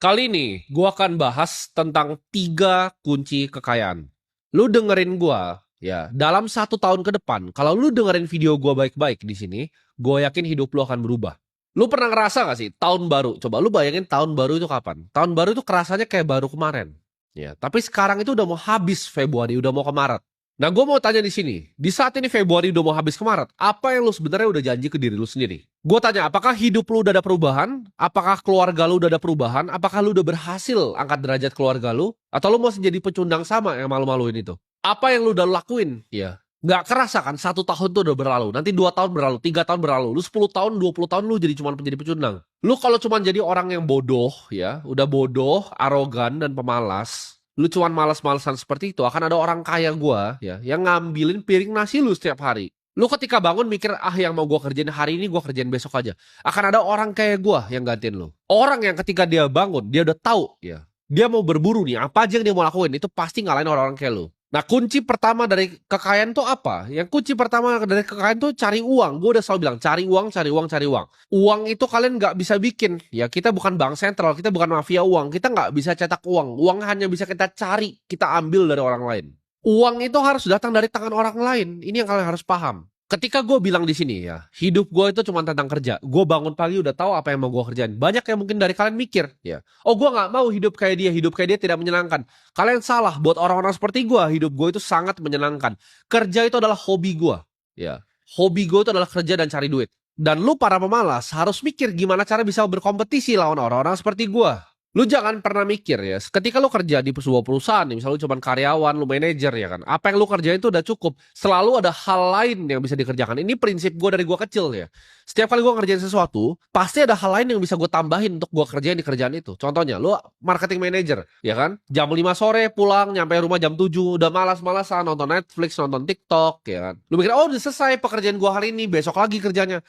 Kali ini gua akan bahas tentang 3 kunci kekayaan. Lu dengerin gua ya, dalam 1 tahun ke depan, kalau lu dengerin video gua baik-baik di sini, gua yakin hidup lu akan berubah. Lu pernah ngerasa gak sih tahun baru? Coba lu bayangin tahun baru itu kapan? Tahun baru itu kerasanya kayak baru kemarin. Ya, tapi sekarang itu udah mau habis Februari, udah mau ke Maret. Nah, gue mau tanya di sini, di saat ini Februari udah mau habis ke Maret, apa yang lu sebenarnya udah janji ke diri lu sendiri? Gue tanya, apakah hidup lu udah ada perubahan? Apakah keluarga lu udah ada perubahan? Apakah lu udah berhasil angkat derajat keluarga lu? Atau lu masih jadi pecundang sama yang malu-maluin itu? Apa yang lu udah lakuin? Ya, nggak kerasa kan 1 tahun tuh udah berlalu, nanti 2 tahun berlalu, 3 tahun berlalu, lu 10 tahun, 20 tahun lu jadi cuma menjadi pecundang. Lu kalau cuma jadi orang yang bodoh, ya, udah bodoh, arogan dan pemalas, lu cuman malas-malesan seperti itu, akan ada orang kaya gua ya yang ngambilin piring nasi lu setiap hari. Lu ketika bangun mikir, ah yang mau gua kerjain hari ini gua kerjain besok aja. Akan ada orang kayak gua yang gantiin lu. Orang yang ketika dia bangun, dia udah tahu ya. Dia mau berburu nih, apa aja yang dia mau lakuin, itu pasti ngalahin orang-orang kayak lu. Nah, kunci pertama dari kekayaan tuh apa? Yang kunci pertama dari kekayaan tuh cari uang. Gue udah selalu bilang, cari uang, cari uang, cari uang. Uang itu kalian nggak bisa bikin. Ya, kita bukan bank sentral, kita bukan mafia uang. Kita nggak bisa cetak uang. Uang hanya bisa kita cari, kita ambil dari orang lain. Uang itu harus datang dari tangan orang lain. Ini yang kalian harus paham. Ketika gue bilang di sini ya, hidup gue itu cuma tentang kerja. Gue bangun pagi udah tahu apa yang mau gue kerjain. Banyak yang mungkin dari kalian mikir, ya, oh gue nggak mau hidup kayak dia tidak menyenangkan. Kalian salah, buat orang-orang seperti gue, hidup gue itu sangat menyenangkan. Kerja itu adalah hobi gue, ya. Hobi gue itu adalah kerja dan cari duit. Dan lu para pemalas harus mikir gimana cara bisa berkompetisi lawan orang-orang seperti gue. Lu jangan pernah mikir ya, ketika lu kerja di sebuah perusahaan, misalnya lu cuma karyawan, lu manajer ya kan, apa yang lu kerjain itu udah cukup. Selalu ada hal lain yang bisa dikerjakan. Ini prinsip gue dari gue kecil ya. Setiap kali gue ngerjain sesuatu, pasti ada hal lain yang bisa gue tambahin untuk gue kerjain di kerjaan itu. Contohnya, lu marketing manager, ya kan, jam 5 sore pulang, nyampe rumah jam 7, udah malas-malasan, nonton Netflix, nonton TikTok, ya kan. Lu mikir, oh udah selesai pekerjaan gue hari ini, besok lagi kerjanya.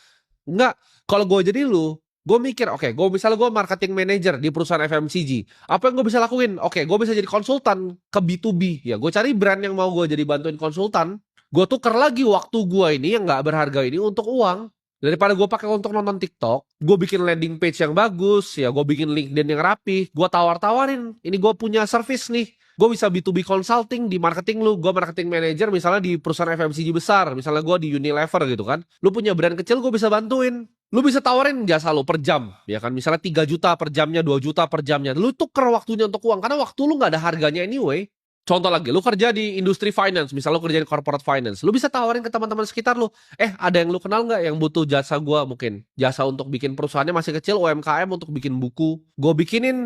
Enggak, kalau gue jadi lu, gue mikir, oke, misalnya gue marketing manager di perusahaan FMCG. Apa yang gue bisa lakuin? Oke, gue bisa jadi konsultan ke B2B. Ya, gue cari brand yang mau gue jadi bantuin konsultan. Gue tuker lagi waktu gue ini yang nggak berharga ini untuk uang. Daripada gue pakai untuk nonton TikTok, gue bikin landing page yang bagus, ya gue bikin LinkedIn yang rapi, gue tawar-tawarin, ini gue punya service nih. Gue bisa B2B consulting di marketing lu. Gue marketing manager misalnya di perusahaan FMCG besar. Misalnya gue di Unilever gitu kan. Lu punya brand kecil, gue bisa bantuin. Lu bisa tawarin jasa lu per jam. Ya kan, misalnya 3 juta per jamnya, 2 juta per jamnya. Lu tuker waktunya untuk uang. Karena waktu lu gak ada harganya anyway. Contoh lagi, lu kerja di industri finance. Misalnya lu kerja di corporate finance. Lu bisa tawarin ke teman-teman sekitar lu. Ada yang lu kenal gak yang butuh jasa gue mungkin? Jasa untuk bikin perusahaannya masih kecil, UMKM untuk bikin buku. Gue bikinin